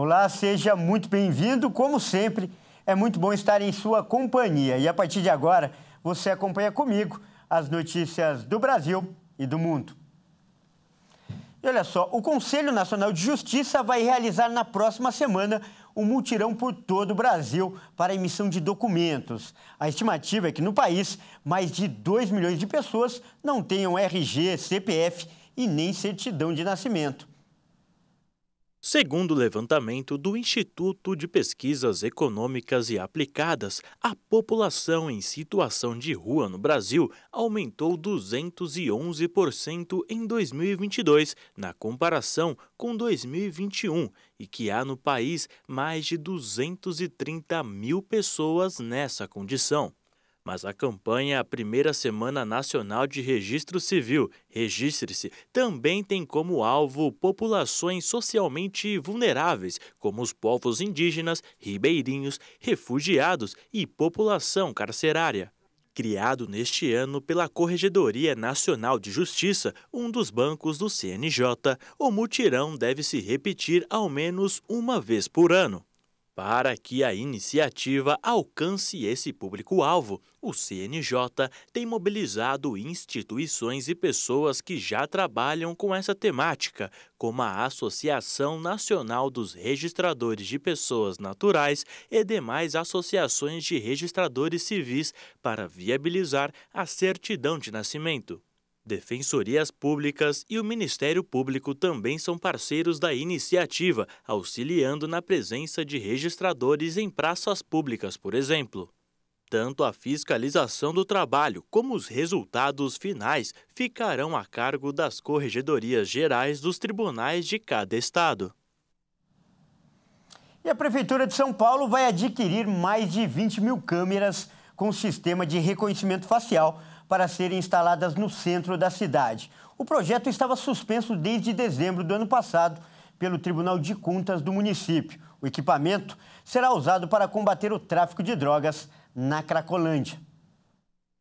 Olá, seja muito bem-vindo. Como sempre, é muito bom estar em sua companhia. E a partir de agora, você acompanha comigo as notícias do Brasil e do mundo. E olha só, o Conselho Nacional de Justiça vai realizar na próxima semana um mutirão por todo o Brasil para a emissão de documentos. A estimativa é que no país, mais de 2 milhões de pessoas não tenham RG, CPF e nem certidão de nascimento. Segundo o levantamento do Instituto de Pesquisas Econômicas e Aplicadas, a população em situação de rua no Brasil aumentou 211% em 2022, na comparação com 2021, e que há no país mais de 230 mil pessoas nessa condição. Mas a campanha A Primeira Semana Nacional de Registro Civil, Registre-se, também tem como alvo populações socialmente vulneráveis, como os povos indígenas, ribeirinhos, refugiados e população carcerária. Criado neste ano pela Corregedoria Nacional de Justiça, um dos bancos do CNJ, o mutirão deve se repetir ao menos uma vez por ano. Para que a iniciativa alcance esse público-alvo, o CNJ tem mobilizado instituições e pessoas que já trabalham com essa temática, como a Associação Nacional dos Registradores de Pessoas Naturais e demais associações de registradores civis para viabilizar a certidão de nascimento. Defensorias Públicas e o Ministério Público também são parceiros da iniciativa, auxiliando na presença de registradores em praças públicas, por exemplo. Tanto a fiscalização do trabalho como os resultados finais ficarão a cargo das corregedorias gerais dos tribunais de cada estado. E a Prefeitura de São Paulo vai adquirir mais de 20 mil câmeras com sistema de reconhecimento facial para serem instaladas no centro da cidade. O projeto estava suspenso desde dezembro do ano passado pelo Tribunal de Contas do município. O equipamento será usado para combater o tráfico de drogas na Cracolândia.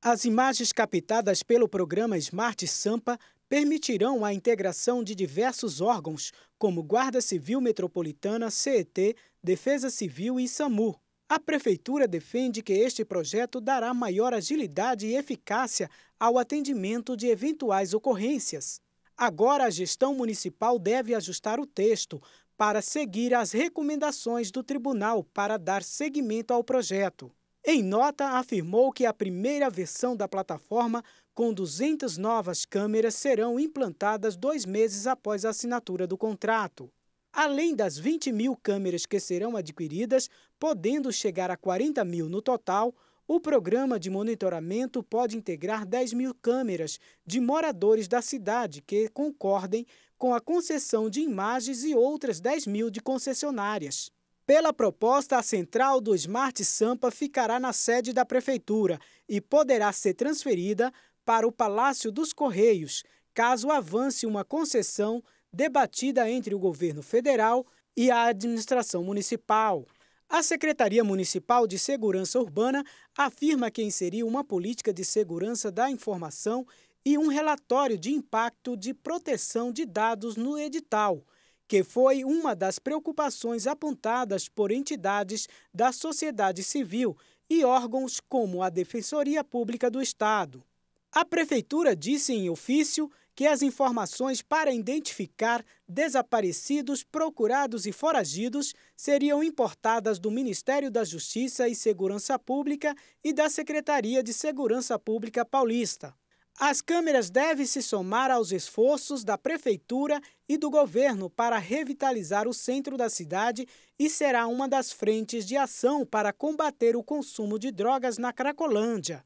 As imagens captadas pelo programa Smart Sampa permitirão a integração de diversos órgãos, como Guarda Civil Metropolitana, CET, Defesa Civil e SAMU. A Prefeitura defende que este projeto dará maior agilidade e eficácia ao atendimento de eventuais ocorrências. Agora, a gestão municipal deve ajustar o texto para seguir as recomendações do tribunal para dar seguimento ao projeto. Em nota, afirmou que a primeira versão da plataforma, com 200 novas câmeras, serão implantadas 2 meses após a assinatura do contrato. Além das 20 mil câmeras que serão adquiridas, podendo chegar a 40 mil no total, o programa de monitoramento pode integrar 10 mil câmeras de moradores da cidade que concordem com a concessão de imagens e outras 10 mil de concessionárias. Pela proposta, a central do Smart Sampa ficará na sede da Prefeitura e poderá ser transferida para o Palácio dos Correios, caso avance uma concessão debatida entre o governo federal e a administração municipal. A Secretaria Municipal de Segurança Urbana afirma que inseriu uma política de segurança da informação e um relatório de impacto de proteção de dados no edital, que foi uma das preocupações apontadas por entidades da sociedade civil e órgãos como a Defensoria Pública do Estado. A Prefeitura disse em ofício que as informações para identificar desaparecidos, procurados e foragidos seriam importadas do Ministério da Justiça e Segurança Pública e da Secretaria de Segurança Pública Paulista. As câmeras devem se somar aos esforços da Prefeitura e do governo para revitalizar o centro da cidade e será uma das frentes de ação para combater o consumo de drogas na Cracolândia.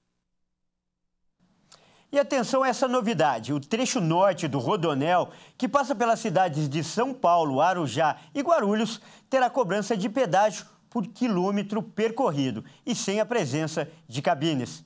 E atenção a essa novidade, o trecho norte do Rodoanel, que passa pelas cidades de São Paulo, Arujá e Guarulhos, terá cobrança de pedágio por quilômetro percorrido e sem a presença de cabines.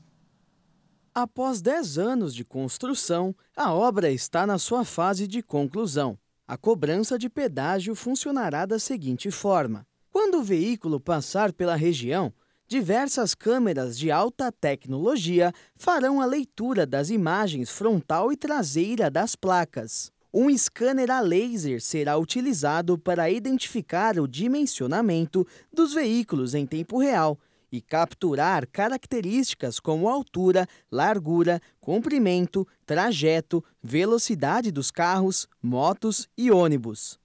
Após 10 anos de construção, a obra está na sua fase de conclusão. A cobrança de pedágio funcionará da seguinte forma: quando o veículo passar pela região, diversas câmeras de alta tecnologia farão a leitura das imagens frontal e traseira das placas. Um scanner a laser será utilizado para identificar o dimensionamento dos veículos em tempo real e capturar características como altura, largura, comprimento, trajeto, velocidade dos carros, motos e ônibus.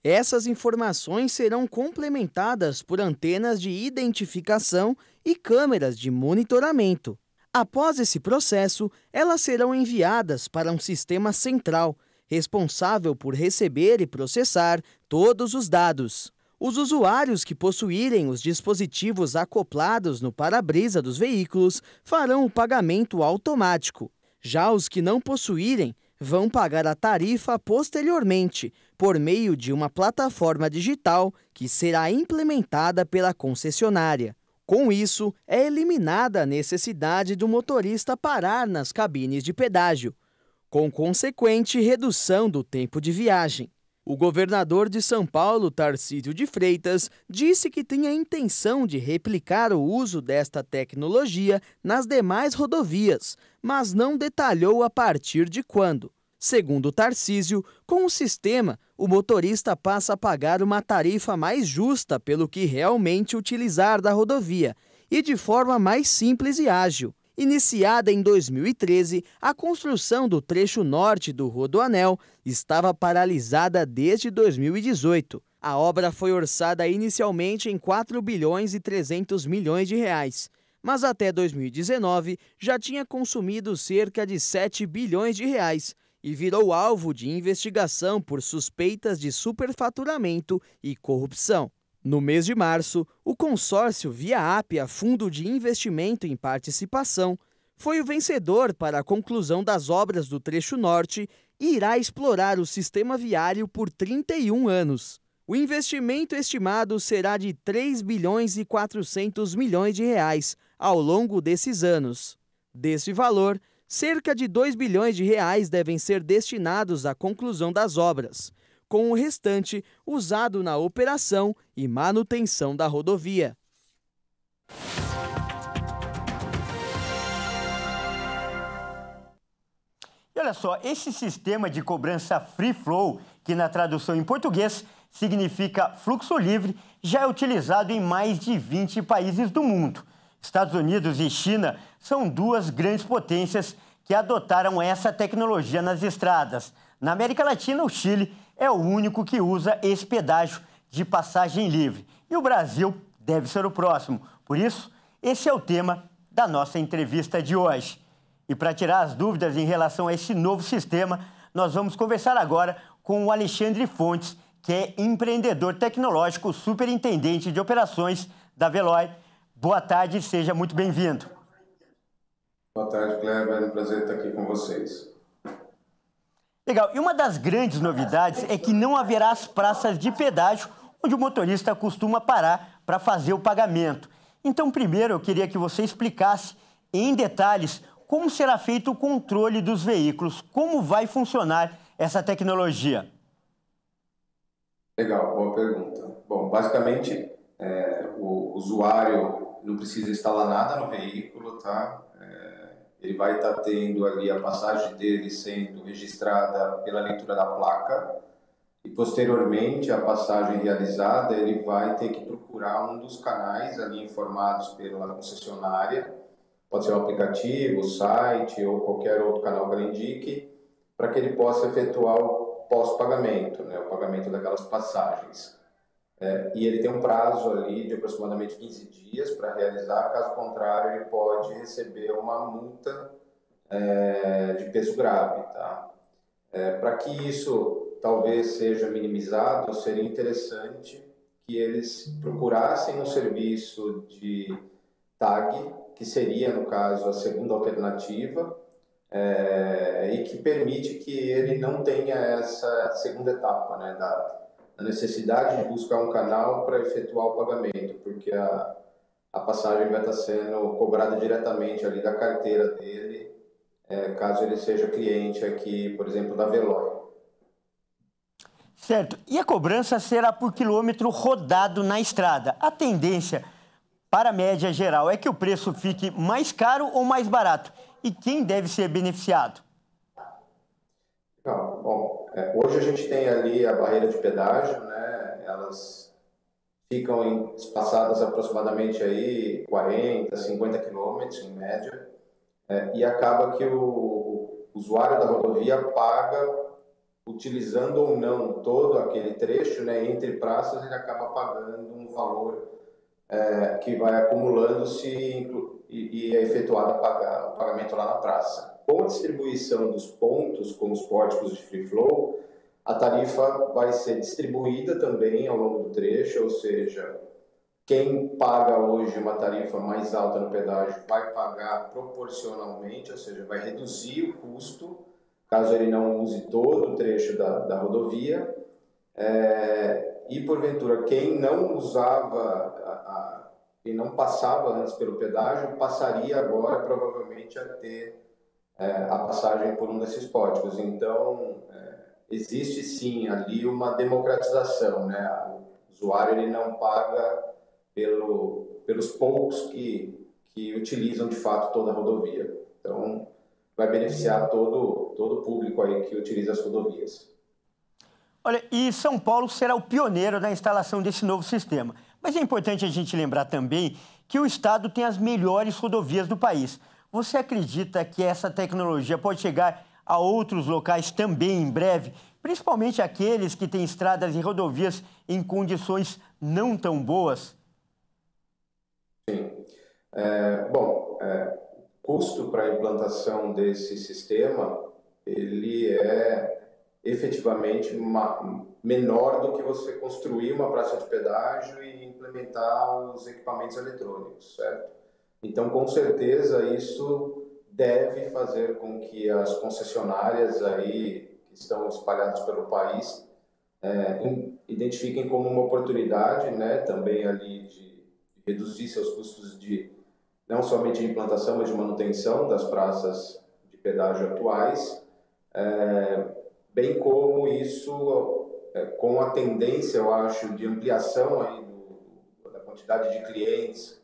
Essas informações serão complementadas por antenas de identificação e câmeras de monitoramento. Após esse processo, elas serão enviadas para um sistema central, responsável por receber e processar todos os dados. Os usuários que possuírem os dispositivos acoplados no para-brisa dos veículos farão o pagamento automático. Já os que não possuírem vão pagar a tarifa posteriormente, por meio de uma plataforma digital que será implementada pela concessionária. Com isso, é eliminada a necessidade do motorista parar nas cabines de pedágio, com consequente redução do tempo de viagem. O governador de São Paulo, Tarcísio de Freitas, disse que tem a intenção de replicar o uso desta tecnologia nas demais rodovias, mas não detalhou a partir de quando. Segundo Tarcísio, com o sistema, o motorista passa a pagar uma tarifa mais justa pelo que realmente utilizar da rodovia e de forma mais simples e ágil. Iniciada em 2013, a construção do trecho norte do Rodoanel estava paralisada desde 2018. A obra foi orçada inicialmente em 4 bilhões e 300 milhões de reais, mas até 2019 já tinha consumido cerca de 7 bilhões de reais e virou alvo de investigação por suspeitas de superfaturamento e corrupção. No mês de março, o consórcio Via Ápia Fundo de Investimento em Participação foi o vencedor para a conclusão das obras do trecho norte e irá explorar o sistema viário por 31 anos. O investimento estimado será de 3 bilhões e 400 milhões de reais ao longo desses anos. Desse valor, cerca de 2 bilhões de reais devem ser destinados à conclusão das obras, com o restante usado na operação e manutenção da rodovia. E olha só, esse sistema de cobrança Free Flow, que na tradução em português significa fluxo livre, já é utilizado em mais de 20 países do mundo. Estados Unidos e China são duas grandes potências que adotaram essa tecnologia nas estradas. Na América Latina, o Chile é o único que usa esse pedágio de passagem livre. E o Brasil deve ser o próximo. Por isso, esse é o tema da nossa entrevista de hoje. E para tirar as dúvidas em relação a esse novo sistema, nós vamos conversar agora com o Alexandre Fontes, que é empreendedor tecnológico, superintendente de operações da Veloy. Boa tarde, seja muito bem-vindo. Boa tarde, Kleber. É um prazer estar aqui com vocês. Legal. E uma das grandes novidades é que não haverá as praças de pedágio onde o motorista costuma parar para fazer o pagamento. Então, primeiro, eu queria que você explicasse em detalhes como será feito o controle dos veículos, como vai funcionar essa tecnologia. Legal, boa pergunta. Bom, basicamente, o usuário não precisa instalar nada no veículo, tá? Ele vai estar tendo ali a passagem dele sendo registrada pela leitura da placa e, posteriormente, a passagem realizada, ele vai ter que procurar um dos canais ali informados pela concessionária, pode ser o aplicativo, o site ou qualquer outro canal que ela indique, para que ele possa efetuar o pós-pagamento, né, o pagamento daquelas passagens. E ele tem um prazo ali de aproximadamente 15 dias para realizar, caso contrário ele pode receber uma multa de peso grave. Tá? Para que isso talvez seja minimizado, seria interessante que eles procurassem um serviço de tag, que seria, no caso, a segunda alternativa, e que permite que ele não tenha essa segunda etapa, né, da necessidade de buscar um canal para efetuar o pagamento, porque a passagem vai estar sendo cobrada diretamente ali da carteira dele, caso ele seja cliente aqui, por exemplo, da Veloy. Certo. E a cobrança será por quilômetro rodado na estrada. A tendência para a média geral é que o preço fique mais caro ou mais barato? E quem deve ser beneficiado? Bom, Hoje a gente tem ali a barreira de pedágio, né? Elas ficam espaçadas aproximadamente aí 40, 50 quilômetros em média, e acaba que o usuário da rodovia paga, utilizando ou não todo aquele trecho, né? Entre praças ele acaba pagando um valor que vai acumulando-se e é efetuado o pagamento lá na praça. Com a distribuição dos pontos, como os pórticos de free flow, a tarifa vai ser distribuída também ao longo do trecho, ou seja, quem paga hoje uma tarifa mais alta no pedágio vai pagar proporcionalmente, ou seja, vai reduzir o custo, caso ele não use todo o trecho da rodovia. E, porventura, quem não usava, quem não passava antes pelo pedágio, passaria agora, provavelmente, a ter a passagem por um desses pórticos. Então, existe, sim, ali uma democratização, né? O usuário ele não paga pelos poucos que utilizam, de fato, toda a rodovia. Então, vai beneficiar todo o público aí que utiliza as rodovias. Olha, e São Paulo será o pioneiro na instalação desse novo sistema. Mas é importante a gente lembrar também que o estado tem as melhores rodovias do país. Você acredita que essa tecnologia pode chegar a outros locais também em breve, principalmente aqueles que têm estradas e rodovias em condições não tão boas? Sim. O custo para a implantação desse sistema, ele é efetivamente menor do que você construir uma praça de pedágio e implementar os equipamentos eletrônicos, certo? Então, com certeza, isso deve fazer com que as concessionárias aí que estão espalhadas pelo país identifiquem como uma oportunidade, né, também ali de reduzir seus custos não somente de implantação, mas de manutenção das praças de pedágio atuais, bem como isso, com a tendência, eu acho, de ampliação aí da quantidade de clientes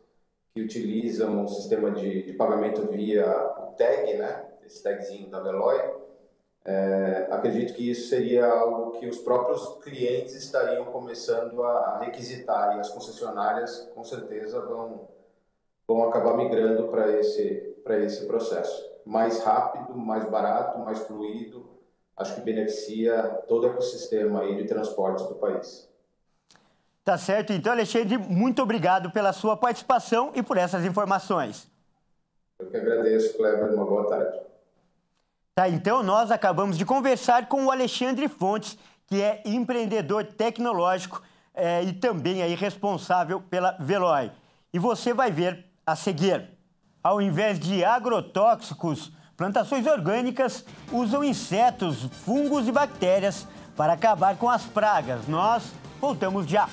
que utilizam o sistema de pagamento via o tag, né? Esse tagzinho da Veloy. Acredito que isso seria algo que os próprios clientes estariam começando a requisitar, e as concessionárias, com certeza, vão acabar migrando para esse processo. Mais rápido, mais barato, mais fluido, acho que beneficia todo o ecossistema aí de transportes do país. Tá certo. Então, Alexandre, muito obrigado pela sua participação e por essas informações. Eu que agradeço, Kleber. Uma boa tarde. Tá, então nós acabamos de conversar com o Alexandre Fontes, que é empreendedor tecnológico e também aí responsável pela Veloy. E você vai ver a seguir. Ao invés de agrotóxicos, plantações orgânicas usam insetos, fungos e bactérias para acabar com as pragas. Nós voltamos já.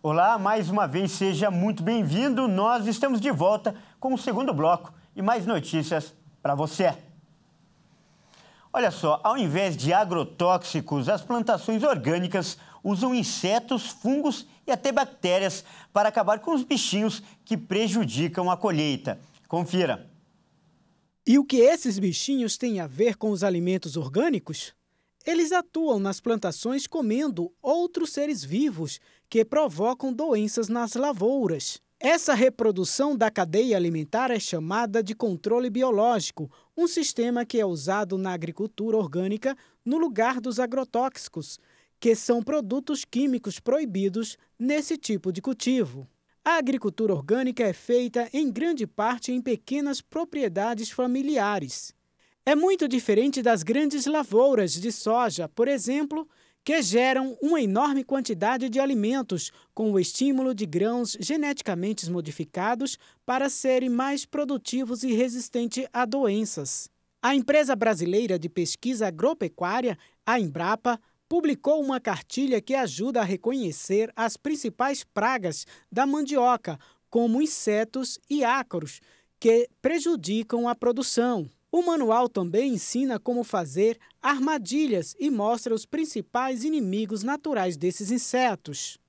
Olá, mais uma vez, seja muito bem-vindo. Nós estamos de volta com o segundo bloco e mais notícias para você. Olha só, ao invés de agrotóxicos, as plantações orgânicas usam insetos, fungos e até bactérias para acabar com os bichinhos que prejudicam a colheita. Confira. E o que esses bichinhos têm a ver com os alimentos orgânicos? Eles atuam nas plantações comendo outros seres vivos que provocam doenças nas lavouras. Essa reprodução da cadeia alimentar é chamada de controle biológico, um sistema que é usado na agricultura orgânica no lugar dos agrotóxicos, que são produtos químicos proibidos nesse tipo de cultivo. A agricultura orgânica é feita em grande parte em pequenas propriedades familiares. É muito diferente das grandes lavouras de soja, por exemplo, que geram uma enorme quantidade de alimentos com o estímulo de grãos geneticamente modificados para serem mais produtivos e resistentes a doenças. A empresa brasileira de pesquisa agropecuária, a Embrapa, publicou uma cartilha que ajuda a reconhecer as principais pragas da mandioca, como insetos e ácaros, que prejudicam a produção. O manual também ensina como fazer armadilhas e mostra os principais inimigos naturais desses insetos.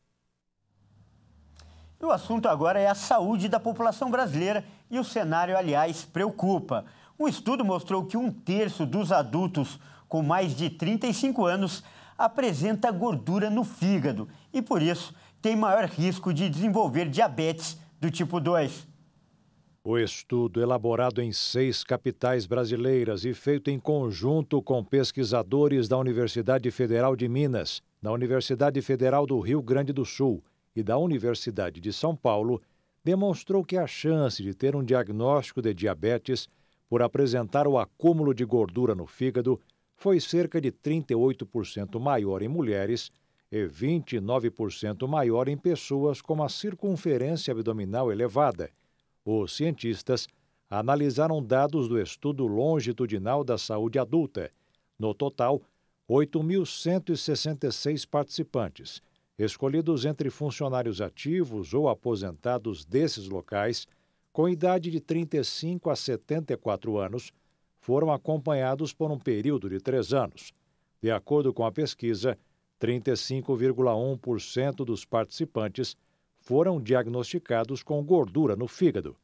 O assunto agora é a saúde da população brasileira e o cenário, aliás, preocupa. Um estudo mostrou que 1/3 dos adultos com mais de 35 anos apresenta gordura no fígado e, por isso, tem maior risco de desenvolver diabetes do tipo 2. O estudo, elaborado em 6 capitais brasileiras e feito em conjunto com pesquisadores da Universidade Federal de Minas, da Universidade Federal do Rio Grande do Sul e da Universidade de São Paulo, demonstrou que a chance de ter um diagnóstico de diabetes por apresentar o acúmulo de gordura no fígado foi cerca de 38% maior em mulheres e 29% maior em pessoas com uma circunferência abdominal elevada. Os cientistas analisaram dados do Estudo Longitudinal da Saúde Adulta. No total, 8.166 participantes, escolhidos entre funcionários ativos ou aposentados desses locais, com idade de 35 a 74 anos, foram acompanhados por um período de 3 anos. De acordo com a pesquisa, 35,1% dos participantes foram diagnosticados com gordura no fígado.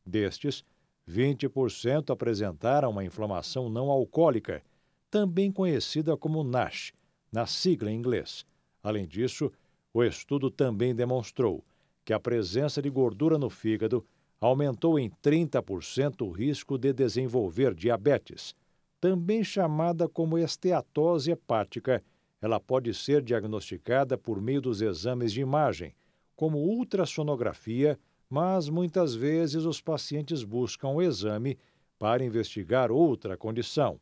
Destes, 20% apresentaram uma inflamação não alcoólica, também conhecida como NASH, na sigla em inglês. Além disso, o estudo também demonstrou que a presença de gordura no fígado aumentou em 30% o risco de desenvolver diabetes. Também chamada como esteatose hepática, ela pode ser diagnosticada por meio dos exames de imagem, como ultrassonografia, mas muitas vezes os pacientes buscam o exame para investigar outra condição.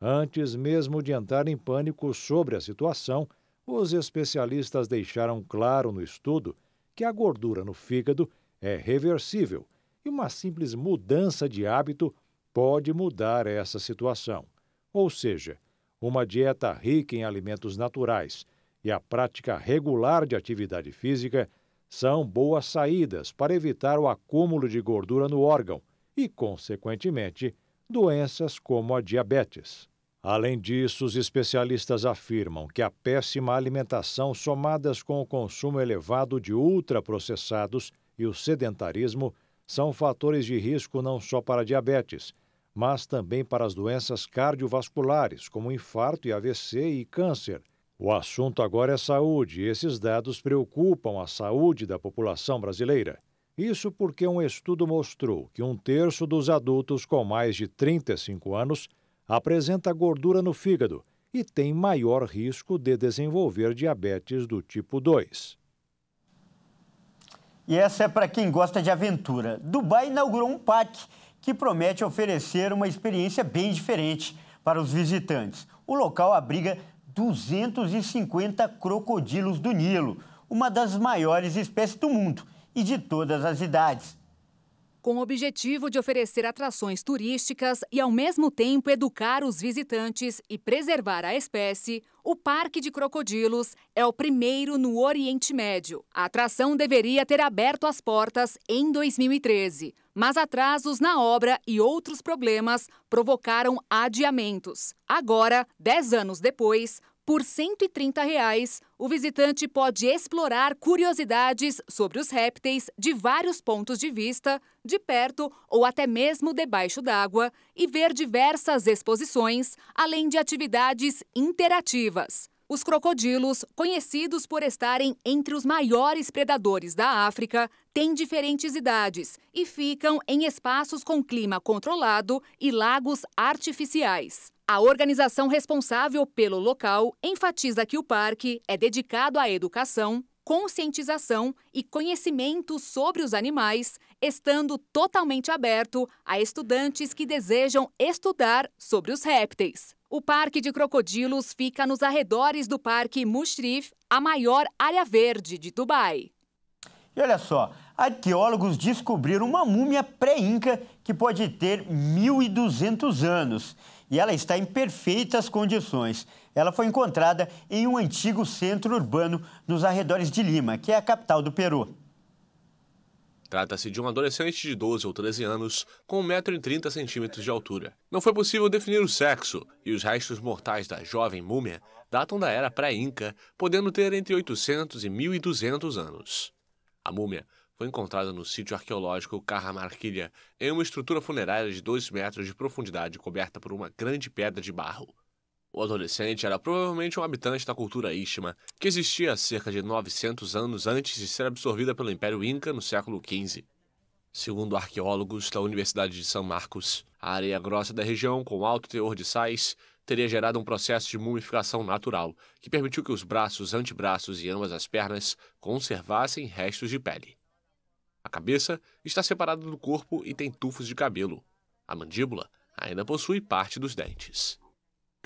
Antes mesmo de entrar em pânico sobre a situação, os especialistas deixaram claro no estudo que a gordura no fígado é reversível e uma simples mudança de hábito pode mudar essa situação. Ou seja, uma dieta rica em alimentos naturais e a prática regular de atividade física são boas saídas para evitar o acúmulo de gordura no órgão e, consequentemente, doenças como a diabetes. Além disso, os especialistas afirmam que a péssima alimentação, somadas com o consumo elevado de ultraprocessados e o sedentarismo, são fatores de risco não só para a diabetes, mas também para as doenças cardiovasculares, como infarto e AVC e câncer. O assunto agora é saúde e esses dados preocupam a saúde da população brasileira. Isso porque um estudo mostrou que 1/3 dos adultos com mais de 35 anos apresenta gordura no fígado e tem maior risco de desenvolver diabetes do tipo 2. E essa é para quem gosta de aventura. Dubai inaugurou um parque que promete oferecer uma experiência bem diferente para os visitantes. O local abriga 250 crocodilos do Nilo, uma das maiores espécies do mundo e de todas as idades. Com o objetivo de oferecer atrações turísticas e, ao mesmo tempo, educar os visitantes e preservar a espécie, o Parque de Crocodilos é o primeiro no Oriente Médio. A atração deveria ter aberto as portas em 2013, mas atrasos na obra e outros problemas provocaram adiamentos. Agora, 10 anos depois, por R$ 130, o visitante pode explorar curiosidades sobre os répteis de vários pontos de vista, de perto ou até mesmo debaixo d'água, e ver diversas exposições, além de atividades interativas. Os crocodilos, conhecidos por estarem entre os maiores predadores da África, têm diferentes idades e ficam em espaços com clima controlado e lagos artificiais. A organização responsável pelo local enfatiza que o parque é dedicado à educação, conscientização e conhecimento sobre os animais, estando totalmente aberto a estudantes que desejam estudar sobre os répteis. O Parque de Crocodilos fica nos arredores do Parque Mushrif, a maior área verde de Dubai. E olha só, arqueólogos descobriram uma múmia pré-inca que pode ter 1.200 anos. E ela está em perfeitas condições. Ela foi encontrada em um antigo centro urbano nos arredores de Lima, que é a capital do Peru. Trata-se de um adolescente de 12 ou 13 anos com 1,30 m de altura. Não foi possível definir o sexo e os restos mortais da jovem múmia datam da era pré-inca, podendo ter entre 800 e 1.200 anos. A múmia foi encontrada no sítio arqueológico Cajamarquilla, em uma estrutura funerária de 2 metros de profundidade coberta por uma grande pedra de barro. O adolescente era provavelmente um habitante da cultura istma, que existia há cerca de 900 anos antes de ser absorvida pelo Império Inca no século XV. Segundo arqueólogos da Universidade de São Marcos, a areia grossa da região, com alto teor de sais, teria gerado um processo de mumificação natural, que permitiu que os braços, antebraços e ambas as pernas conservassem restos de pele. A cabeça está separada do corpo e tem tufos de cabelo. A mandíbula ainda possui parte dos dentes.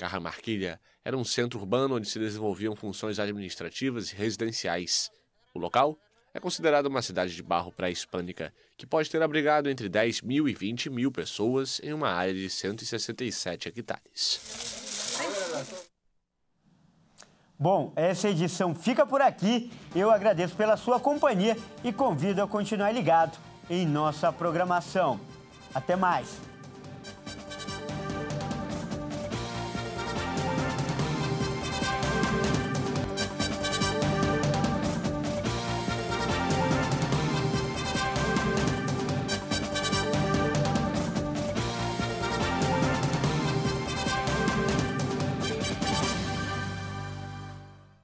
Cajamarquilla era um centro urbano onde se desenvolviam funções administrativas e residenciais. O local é considerado uma cidade de barro pré-hispânica, que pode ter abrigado entre 10 mil e 20 mil pessoas em uma área de 167 hectares. Bom, essa edição fica por aqui. Eu agradeço pela sua companhia e convido a continuar ligado em nossa programação. Até mais!